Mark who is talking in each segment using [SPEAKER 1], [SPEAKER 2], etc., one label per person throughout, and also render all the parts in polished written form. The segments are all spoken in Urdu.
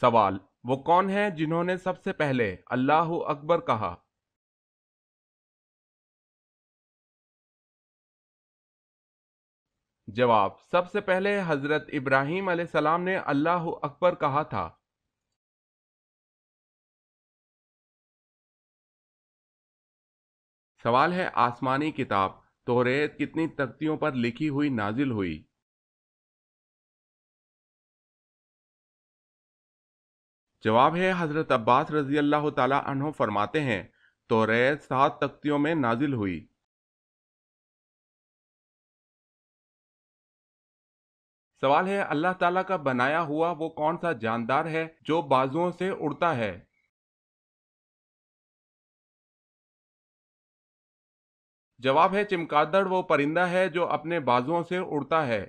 [SPEAKER 1] سوال: وہ کون ہیں جنہوں نے سب سے پہلے اللہ اکبر کہا؟ جواب: سب سے پہلے حضرت ابراہیم علیہ السلام نے اللہ اکبر کہا تھا۔ سوال ہے: آسمانی کتاب توریت کتنی تختیوں پر لکھی ہوئی نازل ہوئی؟ جواب ہے: حضرت عباس رضی اللہ تعالی عنہ فرماتے ہیں توریت 7 تختیوں میں نازل ہوئی۔ سوال ہے: اللہ تعالیٰ کا بنایا ہوا وہ کون سا جاندار ہے جو بازوؤں سے اڑتا ہے؟ جواب ہے: چمگادڑ وہ پرندہ ہے جو اپنے بازوؤں سے اڑتا ہے۔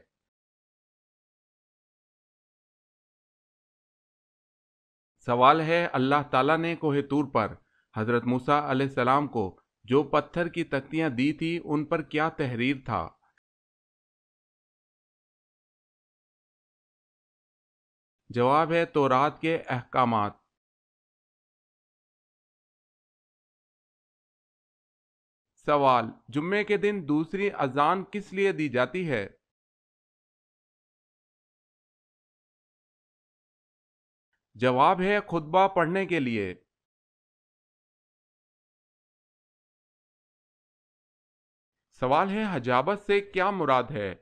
[SPEAKER 1] سوال ہے: اللہ تعالیٰ نے کوہ طور پر حضرت موسیٰ علیہ السلام کو جو پتھر کی تختیاں دی تھی ان پر کیا تحریر تھا؟ جواب ہے: تورات کے احکامات۔ سوال: جمعے کے دن دوسری اذان کس لیے دی جاتی ہے؟ جواب ہے: خطبہ پڑھنے کے لیے۔ سوال ہے: حجابت سے کیا مراد ہے؟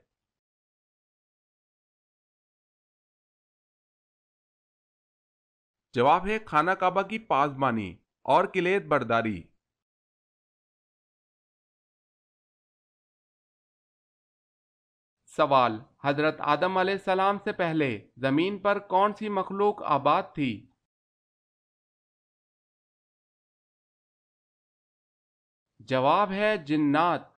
[SPEAKER 1] جواب ہے: خانہ کعبہ کی پاسبانی اور کلید برداری۔ سوال: حضرت آدم علیہ السلام سے پہلے زمین پر کون سی مخلوق آباد تھی؟ جواب ہے: جنات۔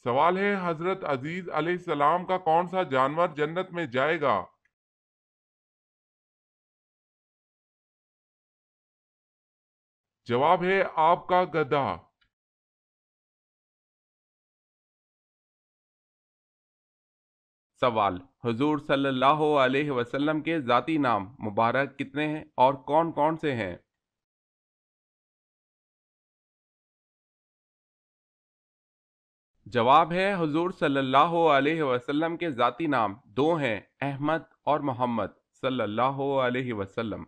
[SPEAKER 1] سوال ہے: حضرت عزیز علیہ السلام کا کون سا جانور جنت میں جائے گا؟ جواب ہے: آپ کا گدھا۔ سوال: حضور صلی اللہ علیہ وسلم کے ذاتی نام مبارک کتنے ہیں اور کون کون سے ہیں؟ جواب ہے: حضور صلی اللہ علیہ وسلم کے ذاتی نام 2 ہیں، احمد اور محمد صلی اللہ علیہ وسلم۔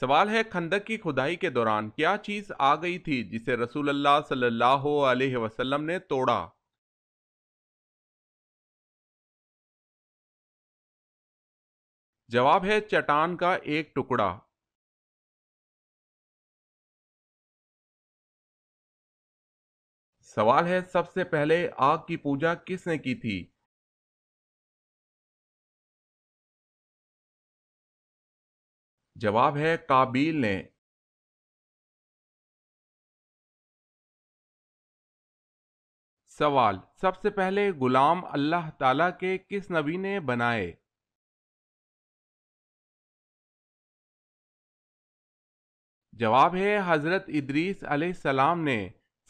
[SPEAKER 1] سوال ہے: خندق کی کھدائی کے دوران کیا چیز آ گئی تھی جسے رسول اللہ صلی اللہ علیہ وسلم نے توڑا؟ جواب ہے: چٹان کا ایک ٹکڑا۔ سوال ہے: سب سے پہلے آگ کی پوجا کس نے کی تھی؟ جواب ہے: قابیل نے۔ سوال: سب سے پہلے غلام اللہ تعالیٰ کے کس نبی نے بنائے؟ جواب ہے: حضرت ادریس علیہ السلام نے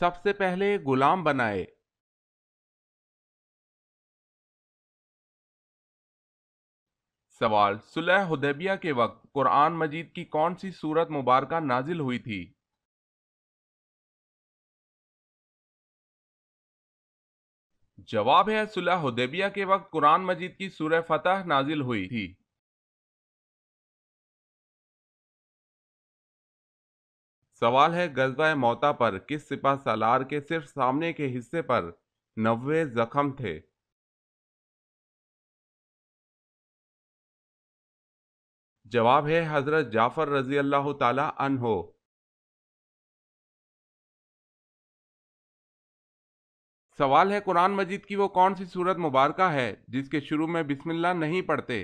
[SPEAKER 1] سب سے پہلے غلام بنائے۔ سوال: صلح حدیبیہ کے وقت قرآن مجید کی کون سی سورت مبارکہ نازل ہوئی تھی؟ جواب ہے: صلح حدیبیہ کے وقت قرآن مجید کی سورہ فتح نازل ہوئی تھی۔ سوال ہے: غزوہ موتا پر کس سپہ سالار کے صرف سامنے کے حصے پر 90 زخم تھے؟ جواب ہے: حضرت جعفر رضی اللہ تعالی عنہ۔ سوال ہے: قرآن مجید کی وہ کون سی سورت مبارکہ ہے جس کے شروع میں بسم اللہ نہیں پڑھتے؟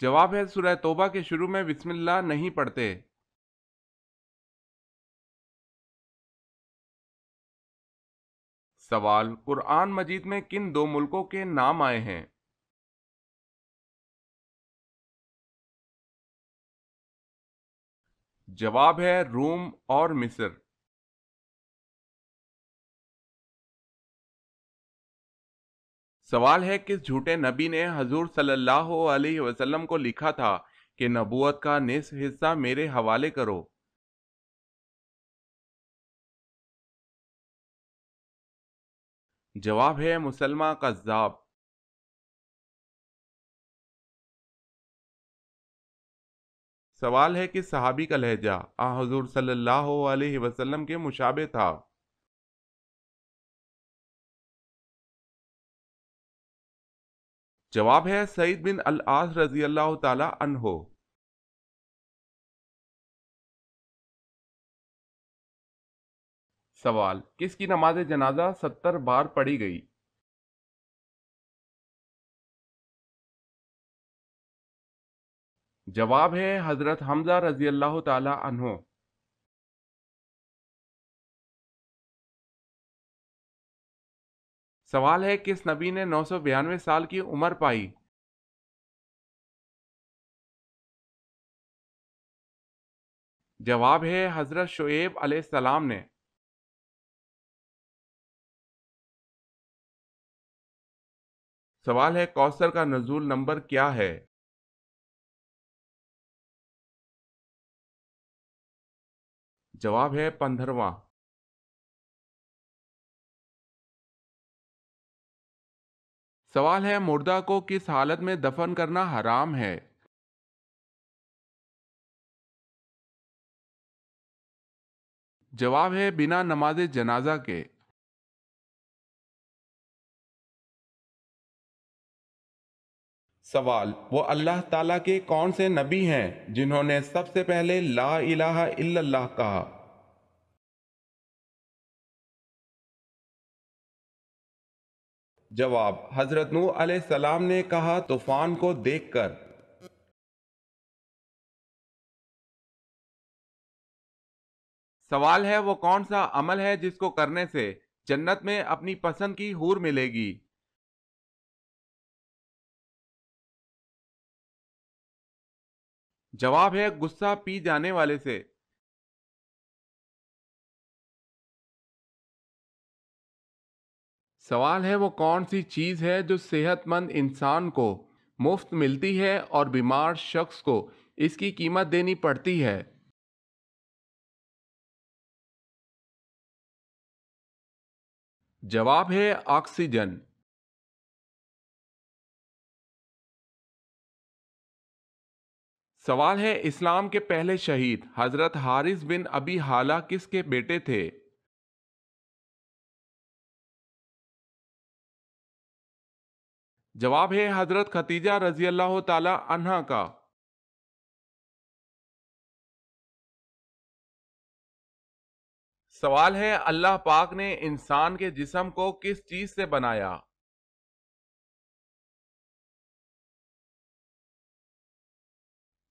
[SPEAKER 1] جواب ہے: سورہ توبہ کے شروع میں بسم اللہ نہیں پڑھتے۔ سوال: قرآن مجید میں کن 2 ملکوں کے نام آئے ہیں؟ جواب ہے روم اور مصر۔ سوال ہے کس جھوٹے نبی نے حضور صلی اللہ علیہ وسلم کو لکھا تھا کہ نبوت کا نصف حصہ میرے حوالے کرو؟ جواب ہے مسلمہ کذاب۔ سوال ہے کہ صحابی کا لہجہ حضور صلی اللہ علیہ وسلم کے مشابہ تھا؟ جواب ہے سعید بن العاص رضی اللہ تعالی عنہ۔ سوال کس کی نماز جنازہ 70 بار پڑھی گئی؟ جواب ہے حضرت حمزہ رضی اللہ تعالی عنہ۔ سوال ہے کس نبی نے 992 سال کی عمر پائی؟ جواب ہے حضرت شعیب علیہ السلام نے۔ سوال ہے کوثر کا نزول نمبر کیا ہے؟ جواب ہے 15واں۔ سوال ہے مردہ کو کس حالت میں دفن کرنا حرام ہے؟ جواب ہے بنا نماز جنازہ کے۔ سوال وہ اللہ تعالیٰ کے کون سے نبی ہیں جنہوں نے سب سے پہلے لا الہ الا اللہ کہا؟ جواب حضرت نوح علیہ السلام نے کہا طوفان کو دیکھ کر۔ سوال ہے وہ کون سا عمل ہے جس کو کرنے سے جنت میں اپنی پسند کی حور ملے گی؟ جواب ہے غصہ پی جانے والے سے۔ سوال ہے وہ کون سی چیز ہے جو صحت مند انسان کو مفت ملتی ہے اور بیمار شخص کو اس کی قیمت دینی پڑتی ہے؟ جواب ہے آکسیجن۔ سوال ہے اسلام کے پہلے شہید حضرت حارث بن ابی حالہ کس کے بیٹے تھے؟ جواب ہے حضرت ختیجہ رضی اللہ تعالی عنہا کا۔ سوال ہے اللہ پاک نے انسان کے جسم کو کس چیز سے بنایا؟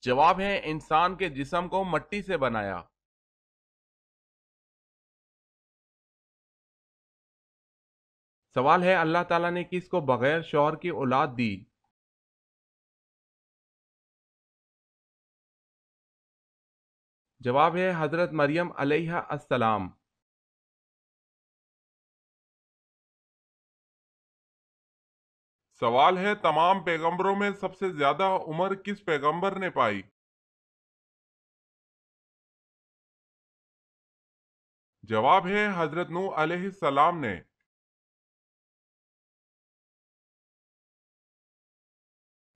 [SPEAKER 1] جواب ہے انسان کے جسم کو مٹی سے بنایا۔ سوال ہے اللہ تعالیٰ نے کس کو بغیر شوہر کی اولاد دی؟ جواب ہے حضرت مریم علیہ السلام۔ سوال ہے تمام پیغمبروں میں سب سے زیادہ عمر کس پیغمبر نے پائی؟ جواب ہے حضرت نوح علیہ السلام نے۔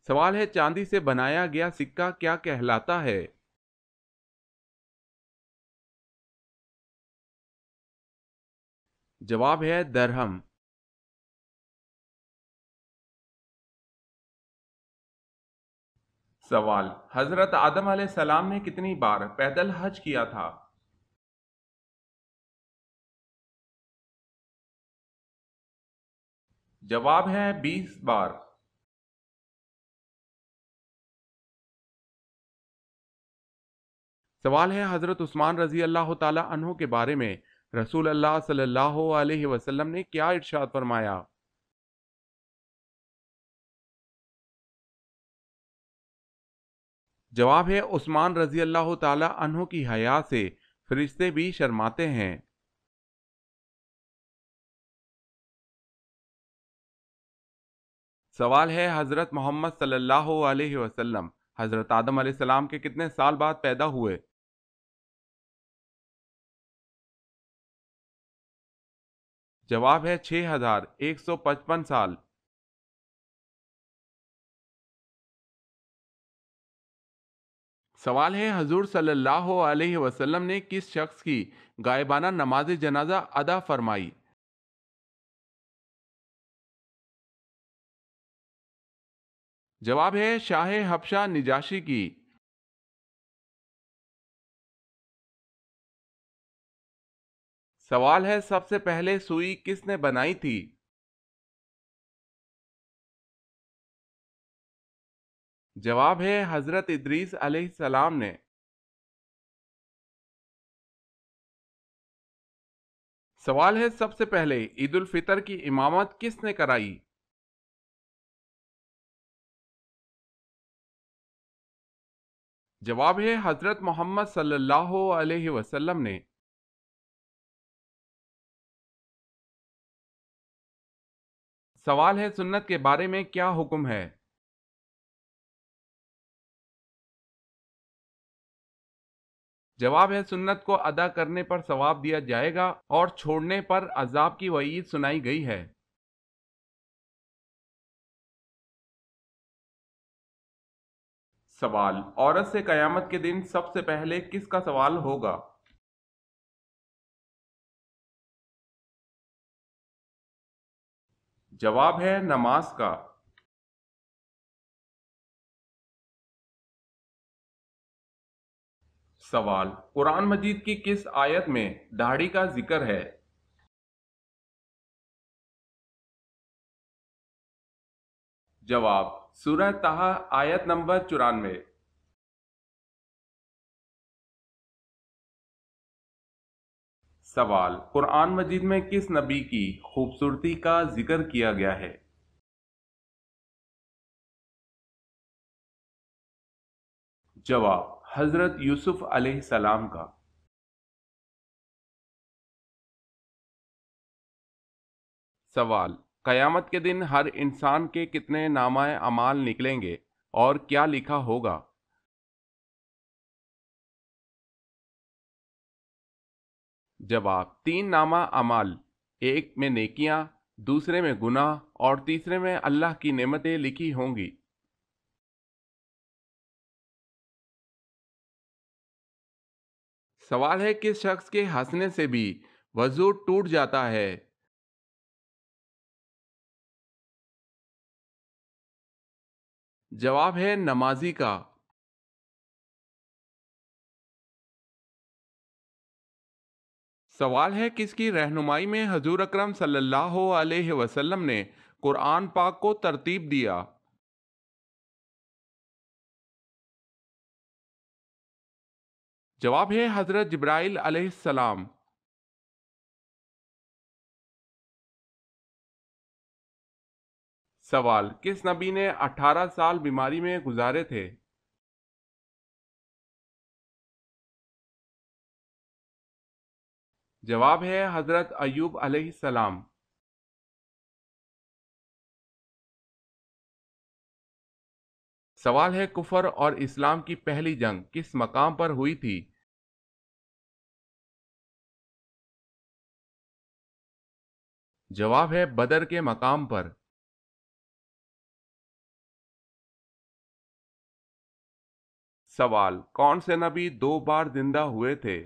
[SPEAKER 1] سوال ہے چاندی سے بنایا گیا سکہ کیا کہلاتا ہے؟ جواب ہے درہم۔ سوال حضرت آدم علیہ السلام نے کتنی بار پیدل حج کیا تھا؟ جواب ہے 20 بار۔ سوال ہے حضرت عثمان رضی اللہ تعالی عنہ کے بارے میں رسول اللہ صلی اللہ علیہ وسلم نے کیا ارشاد فرمایا؟ جواب ہے عثمان رضی اللہ تعالی عنہ کی حیا سے فرشتے بھی شرماتے ہیں۔ سوال ہے حضرت محمد صلی اللہ علیہ وسلم حضرت آدم علیہ السلام کے کتنے سال بعد پیدا ہوئے؟ جواب ہے 6155 سال۔ سوال ہے حضور صلی اللہ علیہ وسلم نے کس شخص کی غائبانہ نماز جنازہ ادا فرمائی؟ جواب ہے شاہ حبشہ نجاشی کی۔ سوال ہے سب سے پہلے سوئی کس نے بنائی تھی؟ جواب ہے حضرت ادریس علیہ السلام نے۔ سوال ہے سب سے پہلے عید الفطر کی امامت کس نے کرائی؟ جواب ہے حضرت محمد صلی اللہ علیہ وسلم نے۔ سوال ہے سنت کے بارے میں کیا حکم ہے؟ جواب ہے سنت کو ادا کرنے پر ثواب دیا جائے گا اور چھوڑنے پر عذاب کی وعید سنائی گئی ہے۔ سوال عورت سے قیامت کے دن سب سے پہلے کس کا سوال ہوگا؟ جواب ہے نماز کا۔ سوال قرآن مجید کی کس آیت میں داڑھی کا ذکر ہے؟ جواب سورہ طہ آیت نمبر 94۔ سوال قرآن مجید میں کس نبی کی خوبصورتی کا ذکر کیا گیا ہے؟ جواب حضرت یوسف علیہ السلام کا۔ سوال قیامت کے دن ہر انسان کے کتنے نامہ اعمال نکلیں گے اور کیا لکھا ہوگا؟ جواب 3 نامہ اعمال، ایک میں نیکیاں، دوسرے میں گناہ اور تیسرے میں اللہ کی نعمتیں لکھی ہوں گی۔ سوال ہے کس شخص کے ہنسنے سے بھی وضو ٹوٹ جاتا ہے؟ جواب ہے نمازی کا۔ سوال ہے کس کی رہنمائی میں حضور اکرم صلی اللہ علیہ وسلم نے قرآن پاک کو ترتیب دیا؟ جواب ہے حضرت جبرائیل علیہ السلام۔ سوال کس نبی نے 18 سال بیماری میں گزارے تھے؟ جواب ہے حضرت ایوب علیہ السلام۔ سوال ہے کفر اور اسلام کی پہلی جنگ کس مقام پر ہوئی تھی؟ جواب ہے بدر کے مقام پر۔ سوال کون سے نبی 2 بار زندہ ہوئے تھے؟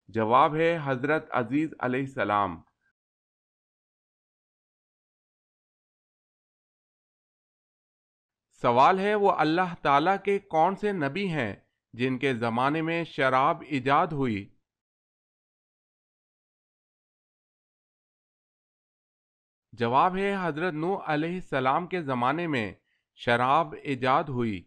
[SPEAKER 1] جواب ہے حضرت عزیز علیہ السلام۔ سوال ہے وہ اللہ تعالیٰ کے کون سے نبی ہیں جن کے زمانے میں شراب ایجاد ہوئی؟ جواب ہے حضرت نوح علیہ السلام کے زمانے میں شراب ایجاد ہوئی۔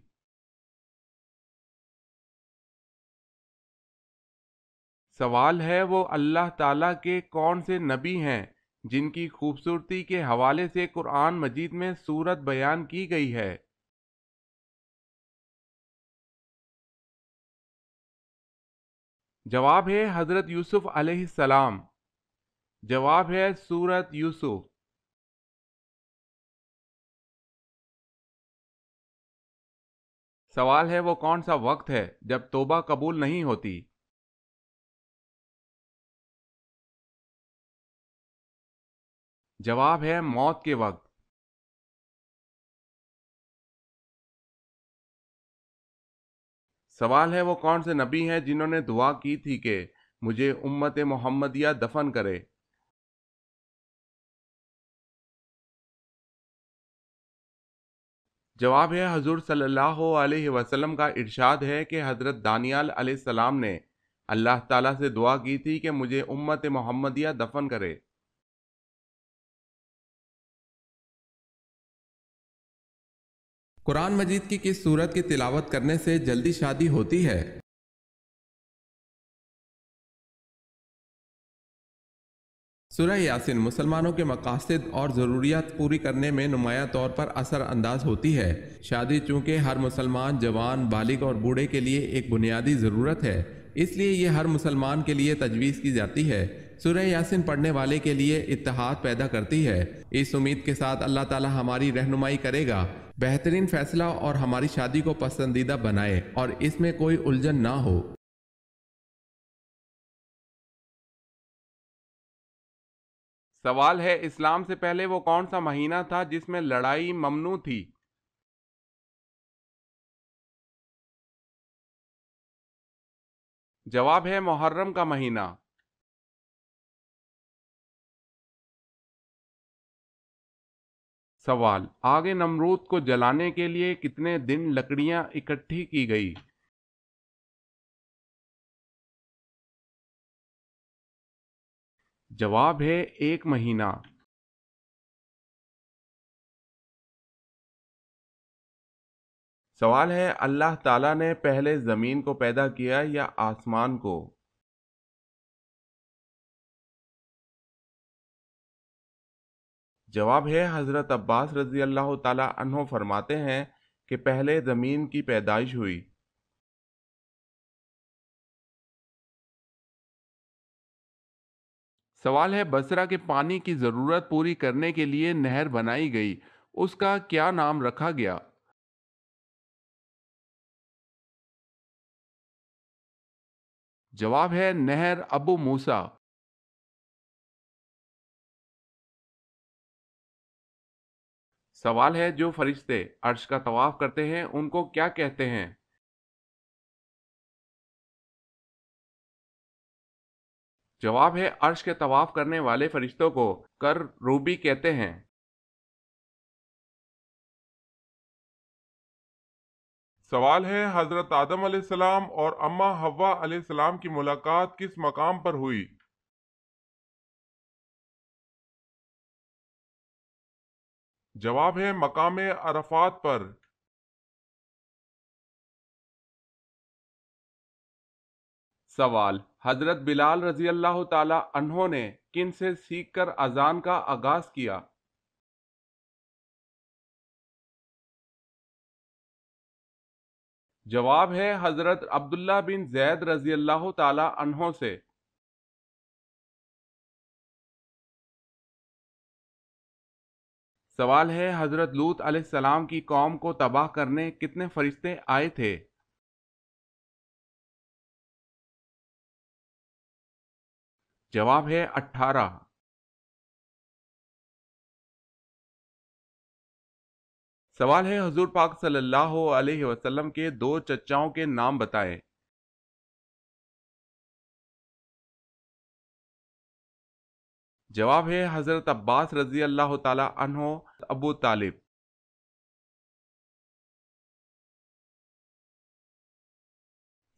[SPEAKER 1] سوال ہے وہ اللہ تعالیٰ کے کون سے نبی ہیں جن کی خوبصورتی کے حوالے سے قرآن مجید میں صورت بیان کی گئی ہے؟ جواب ہے حضرت یوسف علیہ السلام۔ جواب ہے سورت یوسف۔ سوال ہے وہ کون سا وقت ہے جب توبہ قبول نہیں ہوتی؟ جواب ہے موت کے وقت۔ سوال ہے وہ کون سے نبی ہیں جنہوں نے دعا کی تھی کہ مجھے امت محمدیہ دفن کرے؟ جواب ہے حضور صلی اللہ علیہ وسلم کا ارشاد ہے کہ حضرت دانیال علیہ السلام نے اللہ تعالیٰ سے دعا کی تھی کہ مجھے امت محمدیہ دفن کرے۔
[SPEAKER 2] قرآن مجید کی کس سورت کی تلاوت کرنے سے جلدی شادی ہوتی ہے؟ سورہ یاسین مسلمانوں کے مقاصد اور ضروریات پوری کرنے میں نمایاں طور پر اثر انداز ہوتی ہے۔ شادی چونکہ ہر مسلمان جوان، بالغ اور بوڑھے کے لیے ایک بنیادی ضرورت ہے، اس لیے یہ ہر مسلمان کے لیے تجویز کی جاتی ہے۔ سورہ یاسین پڑھنے والے کے لیے اتحاد پیدا کرتی ہے۔ اس امید کے ساتھ اللہ تعالی ہماری رہنمائی کرے گا، بہترین فیصلہ اور ہماری شادی کو پسندیدہ بنائے اور اس میں کوئی الجھن نہ ہو۔
[SPEAKER 1] سوال ہے اسلام سے پہلے وہ کون سا مہینہ تھا جس میں لڑائی ممنوع تھی؟ جواب ہے محرم کا مہینہ۔ سوال آگ نمرود کو جلانے کے لیے کتنے دن لکڑیاں اکٹھی کی گئی؟ جواب ہے 1 مہینہ۔ سوال ہے اللہ تعالیٰ نے پہلے زمین کو پیدا کیا یا آسمان کو؟ جواب ہے حضرت عباس رضی اللہ تعالی عنہ فرماتے ہیں کہ پہلے زمین کی پیدائش ہوئی۔ سوال ہے بصرہ کے پانی کی ضرورت پوری کرنے کے لیے نہر بنائی گئی، اس کا کیا نام رکھا گیا؟ جواب ہے نہر ابو موسیٰ۔ سوال ہے جو فرشتے عرش کا طواف کرتے ہیں ان کو کیا کہتے ہیں؟ جواب ہے عرش کے طواف کرنے والے فرشتوں کو کر روبی کہتے ہیں۔ سوال ہے حضرت آدم علیہ السلام اور اماں حوا علیہ السلام کی ملاقات کس مقام پر ہوئی؟ جواب ہے مقام عرفات پر۔ سوال حضرت بلال رضی اللہ تعالی عنہ نے کن سے سیکھ کر اذان کا آغاز کیا؟ جواب ہے حضرت عبداللہ بن زید رضی اللہ تعالی عنہ سے۔ سوال ہے حضرت لوط علیہ السلام کی قوم کو تباہ کرنے کتنے فرشتے آئے تھے؟ جواب ہے 18۔ سوال ہے حضور پاک صلی اللہ علیہ وسلم کے 2 چچاؤں کے نام بتائیں۔ جواب ہے حضرت عباس رضی اللہ تعالی عنہ، ابو طالب۔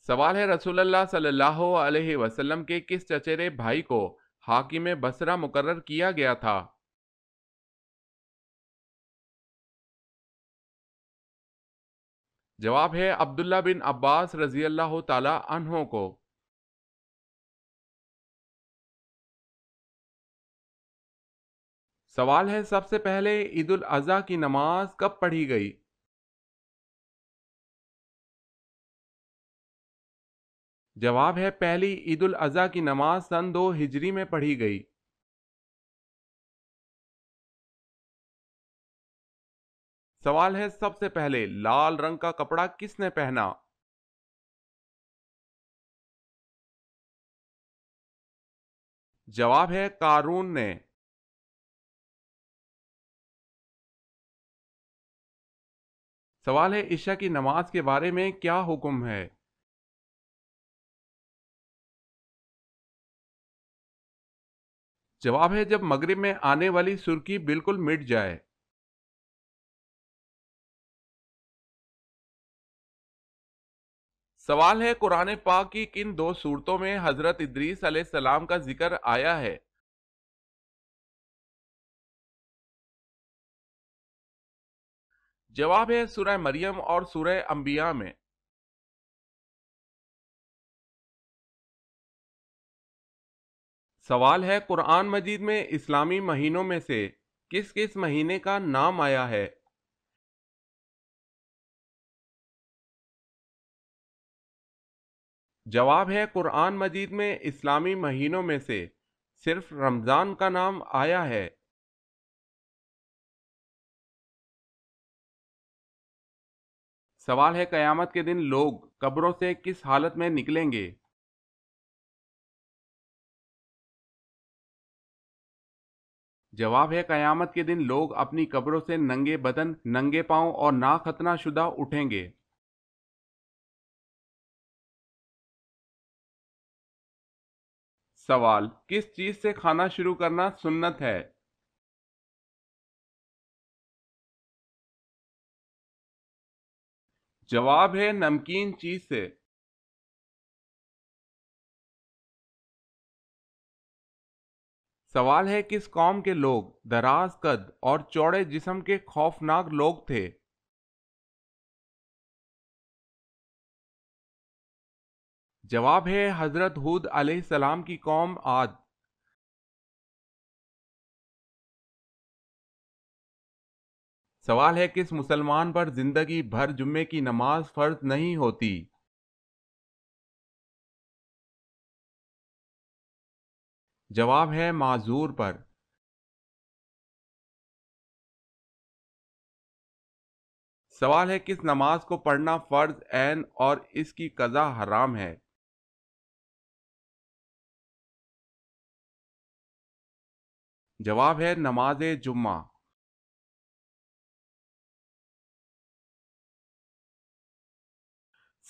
[SPEAKER 1] سوال ہے رسول اللہ صلی اللہ علیہ وسلم کے کس چچیرے بھائی کو حاکم بصرہ مقرر کیا گیا تھا؟ جواب ہے عبداللہ بن عباس رضی اللہ تعالی عنہ کو۔ سوال ہے سب سے پہلے عید الاضحیٰ کی نماز کب پڑھی گئی؟ جواب ہے پہلی عید الاضحیٰ کی نماز سن 2 ہجری میں پڑھی گئی۔ سوال ہے سب سے پہلے لال رنگ کا کپڑا کس نے پہنا؟ جواب ہے قارون نے۔ سوال ہے عشاء کی نماز کے بارے میں کیا حکم ہے؟ جواب ہے جب مغرب میں آنے والی سرخی بالکل مٹ جائے۔ سوال ہے قرآن پاک کی کن 2 سورتوں میں حضرت ادریس علیہ السلام کا ذکر آیا ہے؟ جواب ہے سورہ مریم اور سورہ انبیاء میں۔ سوال ہے قرآن مجید میں اسلامی مہینوں میں سے کس کس مہینے کا نام آیا ہے؟ جواب ہے قرآن مجید میں اسلامی مہینوں میں سے صرف رمضان کا نام آیا ہے۔ سوال ہے قیامت کے دن لوگ قبروں سے کس حالت میں نکلیں گے؟ جواب ہے قیامت کے دن لوگ اپنی قبروں سے ننگے بدن، ننگے پاؤں اور ناختنہ شدہ اٹھیں گے۔ سوال کس چیز سے کھانا شروع کرنا سنت ہے؟ جواب ہے نمکین چیز سے۔ سوال ہے کس قوم کے لوگ دراز قد اور چوڑے جسم کے خوفناک لوگ تھے؟ جواب ہے حضرت ہود علیہ السلام کی قوم عاد۔ سوال ہے کس مسلمان پر زندگی بھر جمعے کی نماز فرض نہیں ہوتی؟ جواب ہے معذور پر۔ سوال ہے کس نماز کو پڑھنا فرض عین اور اس کی قضا حرام ہے؟ جواب ہے نماز جمعہ۔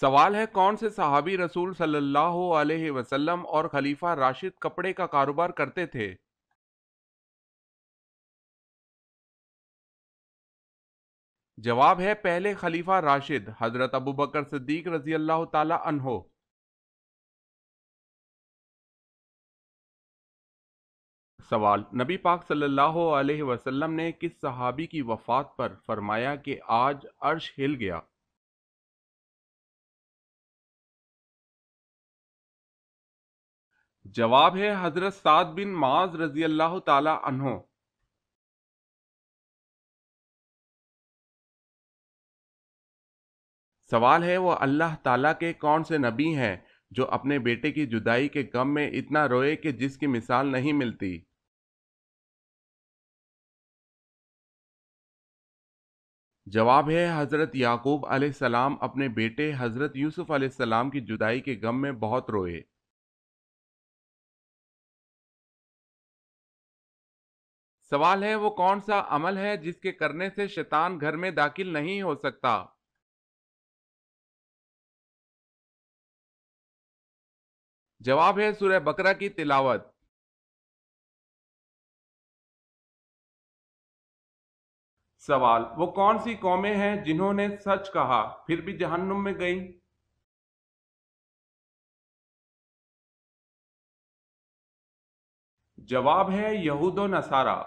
[SPEAKER 1] سوال ہے کون سے صحابی رسول صلی اللہ علیہ وسلم اور خلیفہ راشد کپڑے کا کاروبار کرتے تھے؟ جواب ہے پہلے خلیفہ راشد حضرت ابوبکر صدیق رضی اللہ تعالی عنہ۔ سوال نبی پاک صلی اللہ علیہ وسلم نے کس صحابی کی وفات پر فرمایا کہ آج عرش ہل گیا؟ جواب ہے حضرت سعد بن معاذ رضی اللہ تعالی عنہ۔ سوال ہے وہ اللہ تعالیٰ کے کون سے نبی ہیں جو اپنے بیٹے کی جدائی کے غم میں اتنا روئے کہ جس کی مثال نہیں ملتی؟ جواب ہے حضرت یعقوب علیہ السلام اپنے بیٹے حضرت یوسف علیہ السلام کی جدائی کے غم میں بہت روئے۔ سوال ہے وہ کون سا عمل ہے جس کے کرنے سے شیطان گھر میں داخل نہیں ہو سکتا؟ جواب ہے سورہ بقرہ کی تلاوت۔ سوال وہ کون سی قومیں ہیں جنہوں نے سچ کہا پھر بھی جہنم میں گئیں؟ جواب ہے یہود و نصارہ۔